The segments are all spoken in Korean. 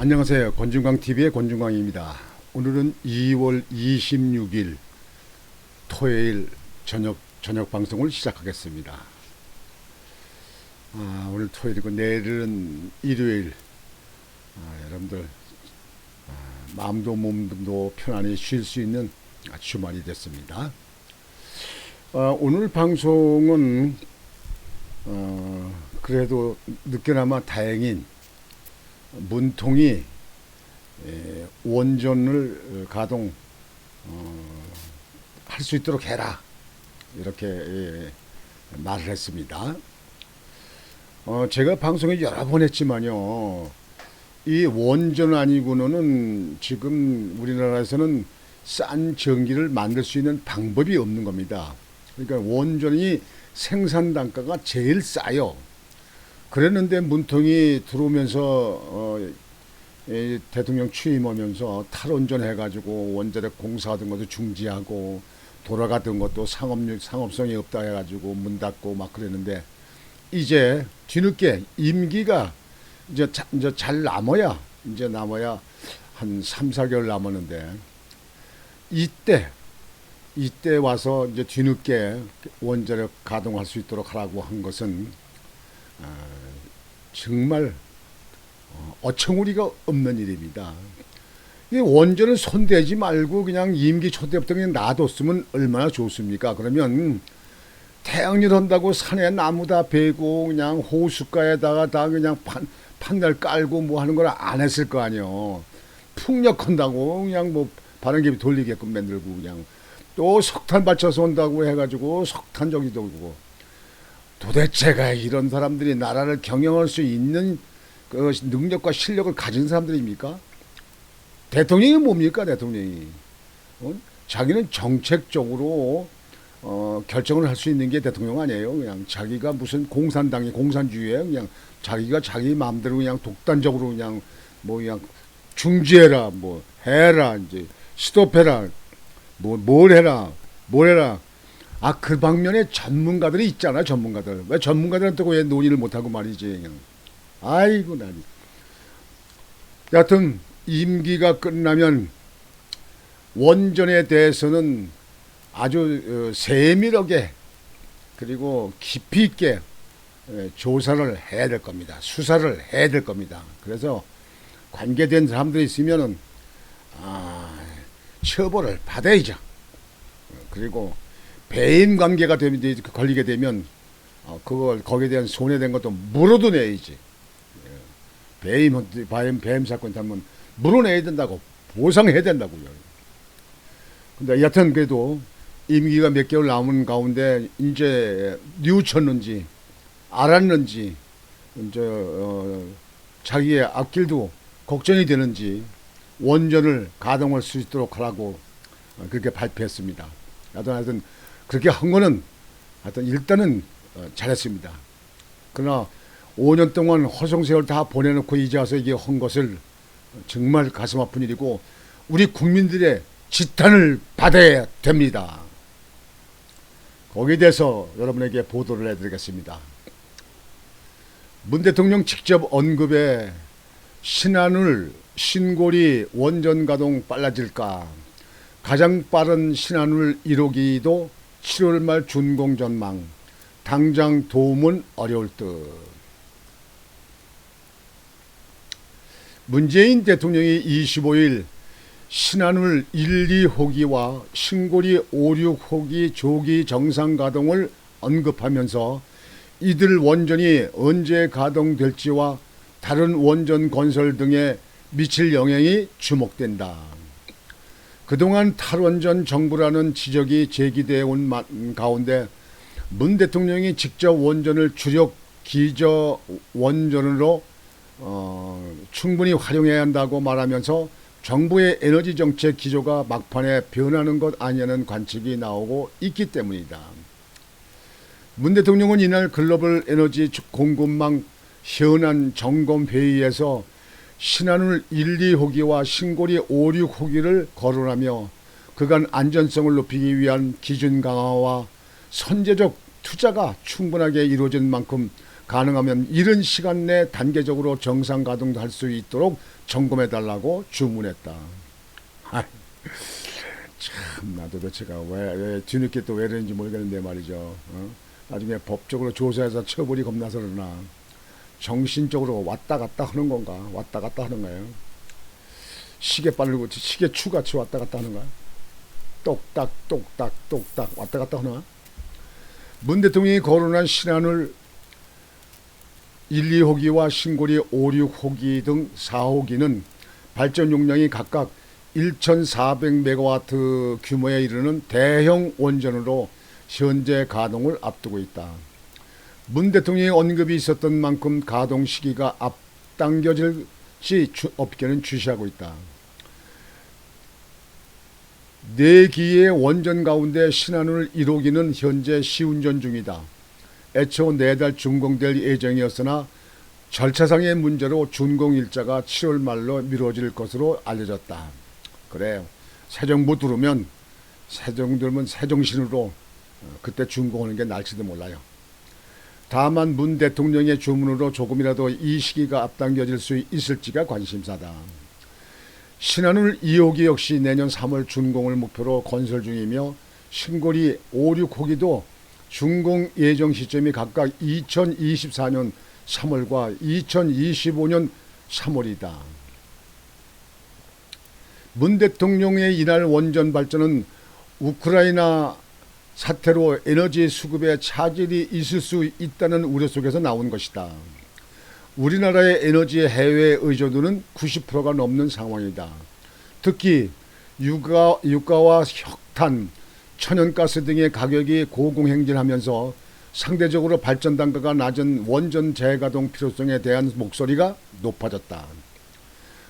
안녕하세요. 권중광TV의 권중광입니다. 오늘은 2월 26일 토요일 저녁 방송을 시작하겠습니다. 오늘 토요일이고 내일은 일요일. 여러분들 마음도 몸도 편안히 쉴 수 있는 주말이 됐습니다. 오늘 방송은 그래도 늦게나마 다행인 문통이 원전을 가동 할 수 있도록 해라, 이렇게 말을 했습니다. 제가 방송에 여러 번 했지만요, 이 원전 아니고는 지금 우리나라에서는 싼 전기를 만들 수 있는 방법이 없는 겁니다. 그러니까 원전이 생산 단가가 제일 싸요. 그랬는데 문통이 들어오면서 대통령 취임하면서 탈원전 해가지고 원자력 공사하던 것도 중지하고 돌아가던 것도 상업성이 없다 해가지고 문 닫고 막 그랬는데, 이제 뒤늦게 임기가 이제 잘 남아야 한 3, 4개월 남았는데, 이때 와서 이제 뒤늦게 원자력 가동할 수 있도록 하라고 한 것은 정말 어처구니가 없는 일입니다. 이 원전은 손대지 말고 그냥 임기 초 때부터 그냥 놔뒀으면 얼마나 좋습니까? 그러면 태양열 한다고 산에 나무 다 베고 그냥 호숫가에다가 다 그냥 판넬 깔고 뭐 하는 걸 안 했을 거 아니에요. 풍력한다고 그냥 뭐 바람개비 돌리게끔 만들고, 그냥 또 석탄 받쳐서 온다고 해가지고 석탄 저기도 오고. 도대체가 이런 사람들이 나라를 경영할 수 있는 그 능력과 실력을 가진 사람들입니까? 대통령이 뭡니까? 대통령이 자기는 정책적으로 결정을 할 수 있는 게 대통령 아니에요. 그냥 자기가 무슨 공산당이 공산주의예요. 그냥 자기가 자기 마음대로 그냥 독단적으로 그냥 뭐 그냥 중지해라, 뭐 해라, 이제 스톱해라, 뭘 해라. 그 방면에 전문가들이 있잖아, 전문가들. 왜 전문가들한테 왜 논의를 못하고 말이지, 그냥. 아이고, 난. 여하튼, 임기가 끝나면 원전에 대해서는 아주 세밀하게 그리고 깊이 있게 조사를 해야 될 겁니다. 수사를 해야 될 겁니다. 그래서 관계된 사람들이 있으면은, 처벌을 받아야죠. 그리고 배임 관계가 걸리게 되면 거기에 대한 손해된 것도 물어도 내야지. 배임 사건 하면 물어내야 된다고, 보상해야 된다고요. 근데 여튼 그래도 임기가 몇 개월 남은 가운데 이제 뉘우쳤는지 알았는지 이제 자기의 앞길도 걱정이 되는지 원전을 가동할 수 있도록 하라고 그렇게 발표했습니다. 하여튼 그렇게 한 거는 하여튼 일단은 잘했습니다. 그러나 5년 동안 허송세월 다 보내놓고 이제 와서 이게 한 것을 정말 가슴 아픈 일이고, 우리 국민들의 지탄을 받아야 됩니다. 거기에 대해서 여러분에게 보도를 해드리겠습니다. 문 대통령 직접 언급에 신한울 신고리 원전 가동 빨라질까, 가장 빠른 신한울 1호기도 7월 말 준공 전망, 당장 도움은 어려울 듯. 문재인 대통령이 25일 신한울 1, 2호기와 신고리 5, 6호기 조기 정상 가동을 언급하면서 이들 원전이 언제 가동될지와 다른 원전 건설 등에 미칠 영향이 주목된다. 그동안 탈원전 정부라는 지적이 제기되어 온 가운데 문 대통령이 직접 원전을 주력 기저 원전으로 충분히 활용해야 한다고 말하면서 정부의 에너지 정책 기조가 막판에 변하는 것 아니냐는 관측이 나오고 있기 때문이다. 문 대통령은 이날 글로벌 에너지 공급망 현안 점검 회의에서 신한울 1, 2호기와 신고리 5, 6호기를 거론하며 그간 안전성을 높이기 위한 기준 강화와 선제적 투자가 충분하게 이루어진 만큼 가능하면 이른 시간 내 단계적으로 정상 가동할 수 있도록 점검해 달라고 주문했다. 참 나도 도대체가 왜 뒤늦게 또 왜 그런지 모르겠는데 말이죠. 나중에 법적으로 조사해서 처벌이 겁나서 그러나 정신적으로 왔다 갔다 하는 건가? 왔다 갔다 하는 거예요. 시계 빠르고 시계 추같이 왔다 갔다 하는 거야. 똑딱 똑딱 똑딱 왔다 갔다 하나? 문 대통령이 거론한 신안을 1, 2호기와 신고리 5, 6호기 등 4호기는 발전 용량이 각각 1,400메가와트 규모에 이르는 대형 원전으로 현재 가동을 앞두고 있다. 문 대통령의 언급이 있었던 만큼 가동 시기가 앞당겨질 시 업계는 주시하고 있다. 4기의 원전 가운데 신한울 1호기는 현재 시운전 중이다. 애초 4달 준공될 예정이었으나 절차상의 문제로 준공 일자가 7월 말로 미뤄질 것으로 알려졌다. 그래요. 새 정부 들으면 새정신으로 그때 준공하는 게 날지도 몰라요. 다만 문 대통령의 주문으로 조금이라도 이 시기가 앞당겨질 수 있을지가 관심사다. 신한울 2호기 역시 내년 3월 준공을 목표로 건설 중이며 신고리 5, 6호기도 준공 예정 시점이 각각 2024년 3월과 2025년 3월이다. 문 대통령의 이날 원전 발전은 우크라이나 사태로 에너지 수급에 차질이 있을 수 있다는 우려 속에서 나온 것이다. 우리나라의 에너지 해외 의존도는 90%가 넘는 상황이다. 특히 유가와 석탄, 천연가스 등의 가격이 고공행진하면서 상대적으로 발전 단가가 낮은 원전 재가동 필요성에 대한 목소리가 높아졌다.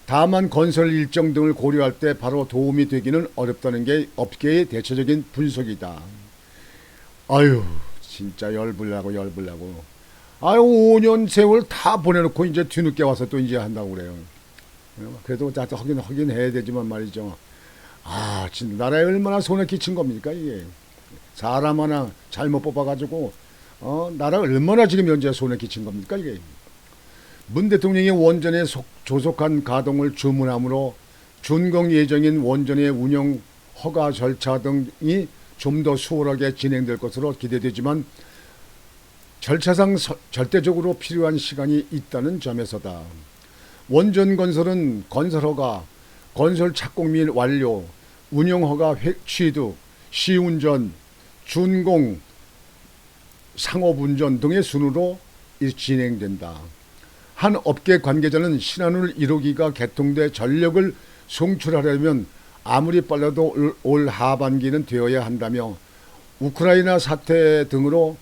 다만 건설 일정 등을 고려할 때 바로 도움이 되기는 어렵다는 게 업계의 대체적인 분석이다. 아유 진짜 열불나고. 아유 5년 세월 다 보내놓고 이제 뒤늦게 와서 또 이제 한다고 그래요. 그래도 확인해야 되지만 말이죠. 아 진짜 나라에 얼마나 손에 끼친 겁니까 이게. 사람 하나 잘못 뽑아가지고 나라 얼마나 지금 현재 손에 끼친 겁니까 이게. 문 대통령이 원전에 조속한 가동을 주문하므로 준공 예정인 원전의 운영 허가 절차 등이 좀 더 수월하게 진행될 것으로 기대되지만 절차상 절대적으로 필요한 시간이 있다는 점에서다. 원전 건설은 건설허가, 건설 착공 및 완료, 운영허가 취득, 시운전, 준공, 상업운전 등의 순으로 진행된다. 한 업계 관계자는 신한울 1호기가 개통돼 전력을 송출하려면 아무리 빨라도 올 하반기는 되어야 한다며 우크라이나 사태 등으로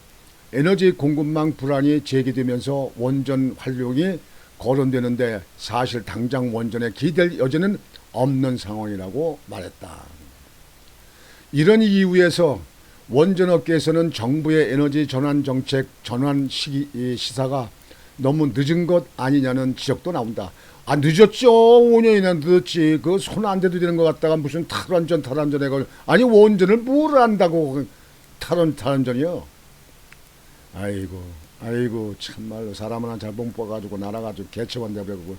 에너지 공급망 불안이 제기되면서 원전 활용이 거론되는데 사실 당장 원전에 기댈 여지는 없는 상황이라고 말했다. 이런 이유에서 원전업계에서는 정부의 에너지 전환 정책 전환 시사가 너무 늦은 것 아니냐는 지적도 나온다. 아 늦었죠. 5년이나 늦었지. 그 손 안 대도 되는 것 같다가 무슨 탈원전 해걸 아니 원전을 뭘 안다고 탈원전이요. 아이고 참말로 사람 하나 잘못 뽑아가지고 나라가지고 개척한 데버리고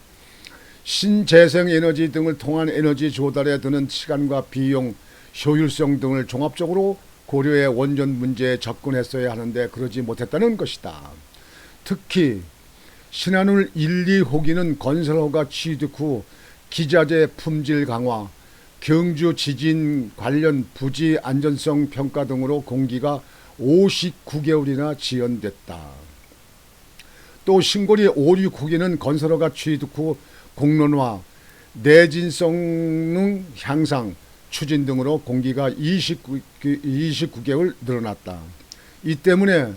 신재생 에너지 등을 통한 에너지 조달에 드는 시간과 비용, 효율성 등을 종합적으로 고려해 원전 문제에 접근했어야 하는데 그러지 못했다는 것이다. 특히 신한울 1, 2호기는 건설허가 취득 후 기자재 품질 강화, 경주 지진 관련 부지 안전성 평가 등으로 공기가 59개월이나 지연됐다. 또 신고리 5, 6호기는 건설허가 취득 후 공론화, 내진성 향상, 추진 등으로 공기가 29개월 늘어났다. 이 때문에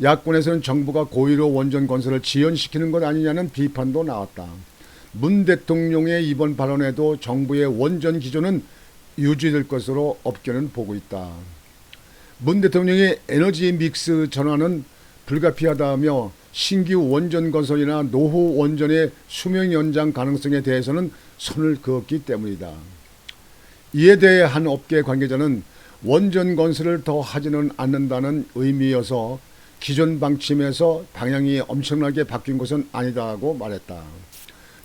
야권에서는 정부가 고의로 원전 건설을 지연시키는 것 아니냐는 비판도 나왔다. 문 대통령의 이번 발언에도 정부의 원전 기조는 유지될 것으로 업계는 보고 있다. 문 대통령의 에너지 믹스 전환은 불가피하다며 신규 원전 건설이나 노후 원전의 수명 연장 가능성에 대해서는 선을 그었기 때문이다. 이에 대해 한 업계 관계자는 원전 건설을 더 하지는 않는다는 의미여서 기존 방침에서 방향이 엄청나게 바뀐 것은 아니다고 말했다.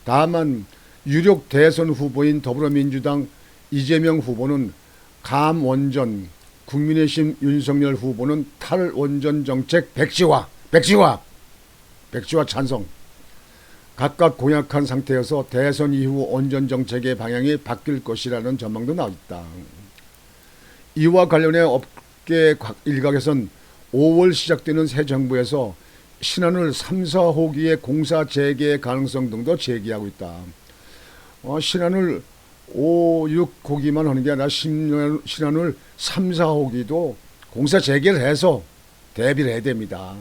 다만 유력 대선 후보인 더불어민주당 이재명 후보는 감원전, 국민의힘 윤석열 후보는 탈원전 정책 백지화 찬성. 각각 공약한 상태여서 대선 이후 원전 정책의 방향이 바뀔 것이라는 전망도 나왔다. 이와 관련해 업계 일각에선 5월 시작되는 새 정부에서 신한울 3, 4호기의 공사 재개 가능성 등도 제기하고 있다. 신한울 5, 6호기만 하는 게 아니라 신한울 3, 4호기도 공사 재개를 해서 대비를 해야 됩니다.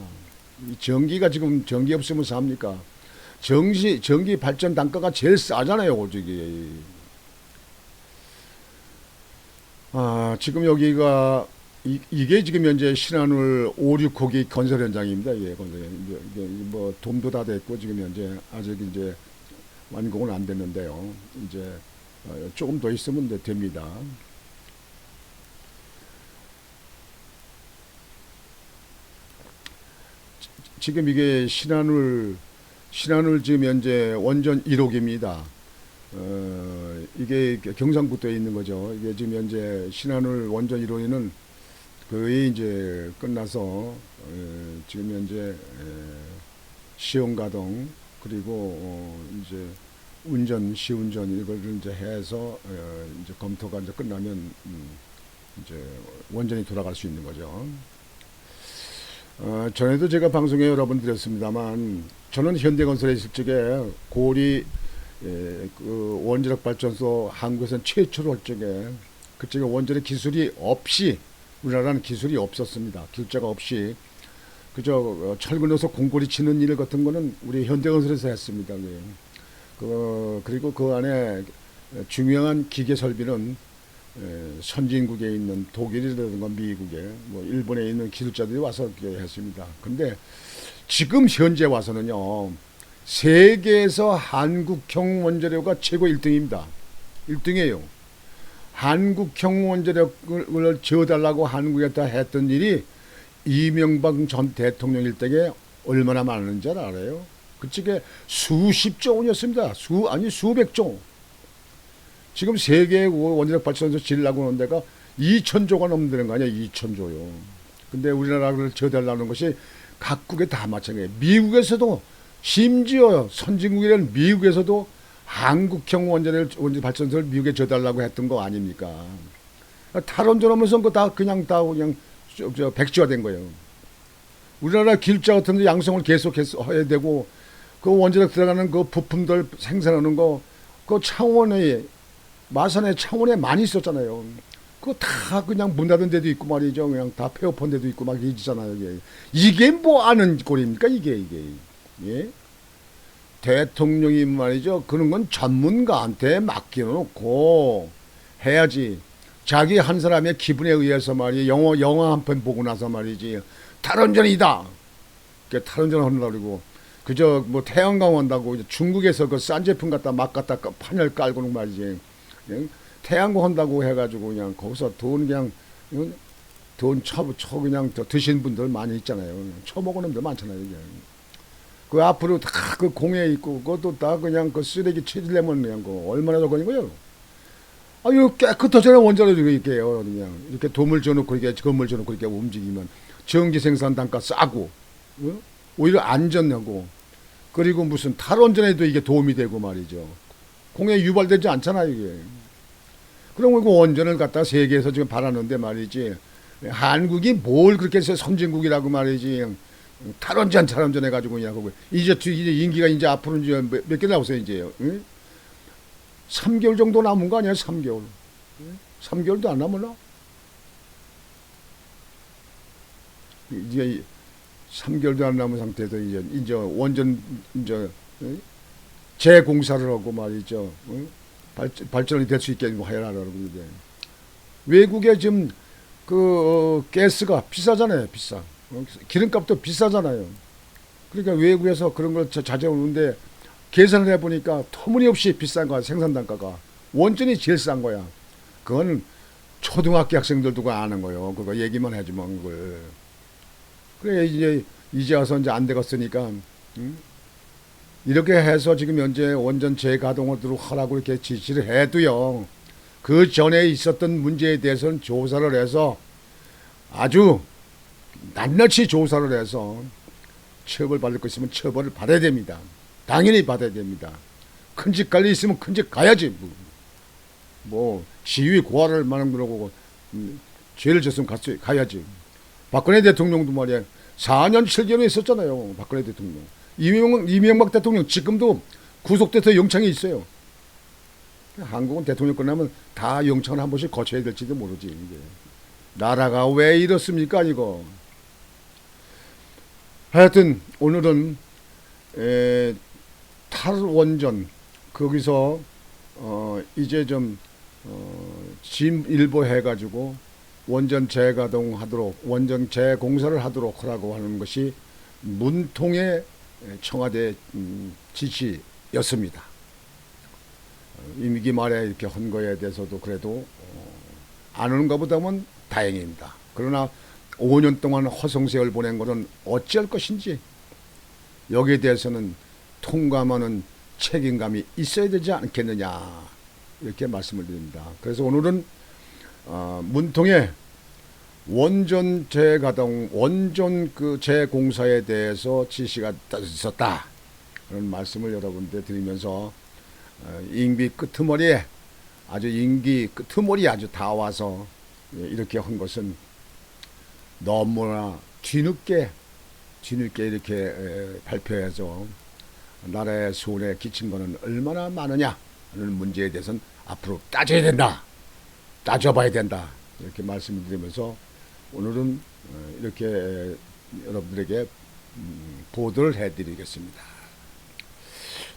전기가 지금 전기 없으면 삽니까? 전기 발전 단가가 제일 싸잖아요, 저기. 지금 여기가 이게 지금 현재 신한울 5, 6호기 건설 현장입니다. 예, 건설 이게 뭐 돔도 다 됐고 지금 현재 아직 이제 완공은 안 됐는데요. 이제 조금 더 있으면 됩니다. 지금 이게 신한울 지금 현재 원전 1호기입니다. 이게 경상북도에 있는 거죠. 이게 지금 현재 신한울 원전 1호기는 거의 이제 끝나서 지금 현재 시험 가동 그리고 이제 시운전 이걸 이제 해서 이제 검토가 이제 끝나면 이제 원전이 돌아갈 수 있는 거죠. 전에도 제가 방송에 여러 번 드렸습니다만 저는 현대건설에 있을 적에 고리 그 원자력 발전소 한국에서는 최초로 할 적에 그쪽에 원전의 기술이 없이 우리나라는 기술이 없었습니다. 기술자가 없이 그저 철근 넣어서 공고리 치는 일 같은 거는 우리 현대건설에서 했습니다. 그리고 그 안에 중요한 기계 설비는 선진국에 있는 독일이라든가 미국에 뭐 일본에 있는 기술자들이 와서 했습니다. 근데 지금 현재 와서는요 세계에서 한국형 원자력가 최고 1등입니다. 1등이에요. 한국형 원자력을 지어달라고 한국에다 했던 일이 이명박 전 대통령일 때에 얼마나 많은지 알아요? 그쪽에 수십조 원이었습니다. 수백조. 지금 세계 원자력 발전소 지으려고 하는 데가 2천조가 넘는 거 아니야. 2천조요. 근데 우리나라를 지어달라는 것이 각국에 다 마찬가지예요. 미국에서도 심지어 선진국이라는 미국에서도 한국형 원자력 발전소를 미국에 지어달라고 했던 거 아닙니까? 탈원전하면서 그냥 백지화된 거예요. 우리나라 기술자 같은 데 양성을 계속해서 해야 되고 그 원자력 들어가는 그 부품들 생산하는 거 그 창원에 마산에 창원에 많이 있었잖아요. 그거 다 그냥 문 닫은 데도 있고 말이죠. 그냥 다 폐업한 데도 있고 막 이러잖아요. 이게 뭐 아는 꼴입니까 이게. 예? 대통령이 말이죠. 그런 건 전문가한테 맡겨놓고 해야지. 자기 한 사람의 기분에 의해서 말이지 영화 한 편 보고 나서 말이지 탈원전이다. 탈원전 하려고 그러고 그저 뭐 태양광 한다고 중국에서 그 싼 제품 막 갖다 판을 깔고는 말이지. 태양광 한다고 해가지고 그냥 거기서 돈 그냥 드신 분들 많이 있잖아요. 처먹은 놈들 많잖아요. 이게. 그 앞으로 다 그 공에 있고 그것도 다 그냥 그 쓰레기 치려면 그냥 그 얼마나 저거인 거예요. 이거 깨끗하잖아요. 원자로 이렇게요. 그냥 이렇게 도물 줘놓고 이렇게 건물 줘놓고 이렇게 움직이면 전기 생산 단가 싸고 오히려 안전하고 그리고 무슨 탈원전에도 이게 도움이 되고 말이죠. 공해 유발되지 않잖아요. 이게. 그럼 그 원전을 갖다 세계에서 지금 바라는데 말이지 한국이 뭘 그렇게 해서 선진국이라고 말이지 탈원전 해가지고 그냥 이제 임기가 이제 앞으로 이제 몇 개 나오세요 이제요. 응? 3개월 정도 남은 거 아니야? 3개월. 3개월도 안 남았나? 이제 3개월도 안 남은 상태에서 이제 원전 이제 재공사를 하고 말이죠. 발전이 될 수 있게 해라라고 이제 외국에 지금 그 가스가 비싸잖아요. 비싸. 기름값도 비싸잖아요. 그러니까 외국에서 그런 걸 자제오는데 계산을 해보니까 터무니없이 비싼 거야. 생산 단가가. 원전이 제일 싼 거야. 그건 초등학교 학생들도 아는 거예요. 그거 얘기만 해주면 그걸. 그래 이제 와서 이제 안 되겠으니까 이렇게 해서 지금 현재 원전 재가동하도록 하라고 이렇게 지시를 해도요. 그 전에 있었던 문제에 대해서는 조사를 해서 아주 낱낱이 조사를 해서 처벌받을 것 있으면 처벌을 받아야 됩니다. 당연히 받아야 됩니다. 큰 집 갈 일 있으면 큰 집 가야지. 뭐 지위 고하를 만한 거라고 죄를 졌으면 가야지. 박근혜 대통령도 말이야 4년 7개월에 있었잖아요. 박근혜 대통령. 이명박 대통령 지금도 구속돼서 영창에 있어요. 한국은 대통령 끝나면 다 영창을 한 번씩 거쳐야 될지도 모르지. 이게. 나라가 왜 이렇습니까 이거. 하여튼 오늘은 탈원전 거기서 이제 좀 진일보 해가지고 원전 재가동하도록 원전 재공사를 하도록 하라고 하는 것이 문통의 청와대 지시였습니다. 임기 말에 이렇게 한 거에 대해서도 그래도 안 오는 것보다는 다행입니다. 그러나 5년 동안 허송세월 보낸 것은 어찌할 것인지 여기에 대해서는 통감하는 책임감이 있어야 되지 않겠느냐 이렇게 말씀을 드립니다. 그래서 오늘은 문통의 원전 재가동 원전 그 재공사에 대해서 지시가 있었다 그런 말씀을 여러분들 드리면서 임기 끄트머리에 아주 임기 끄트머리 아주 다 와서 이렇게 한 것은 너무나 뒤늦게 이렇게 발표해서 나라의 손에 끼친 것은 얼마나 많으냐 하는 문제에 대해서는 앞으로 따져야 된다. 따져봐야 된다. 이렇게 말씀을 드리면서 오늘은 이렇게 여러분들에게 보도를 해드리겠습니다.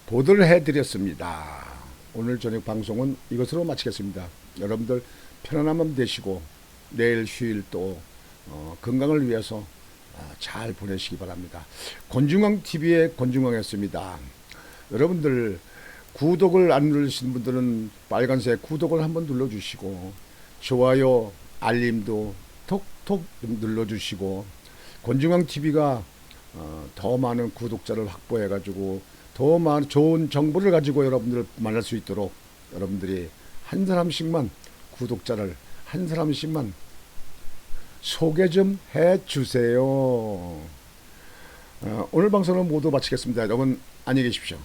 보도를 해드렸습니다. 오늘 저녁 방송은 이것으로 마치겠습니다. 여러분들 편안한 밤 되시고 내일 휴일 또 건강을 위해서 잘 보내시기 바랍니다. 권중광TV의 권중광이었습니다. 여러분들 구독을 안 누르신 분들은 빨간색 구독을 한번 눌러주시고 좋아요 알림도 톡톡 눌러주시고 권중광TV가 더 많은 구독자를 확보해가지고 더 많은 좋은 정보를 가지고 여러분들을 만날 수 있도록 여러분들이 한 사람씩만 구독자를 한 사람씩만 소개 좀 해주세요. 오늘 방송은 모두 마치겠습니다. 여러분 안녕히 계십시오.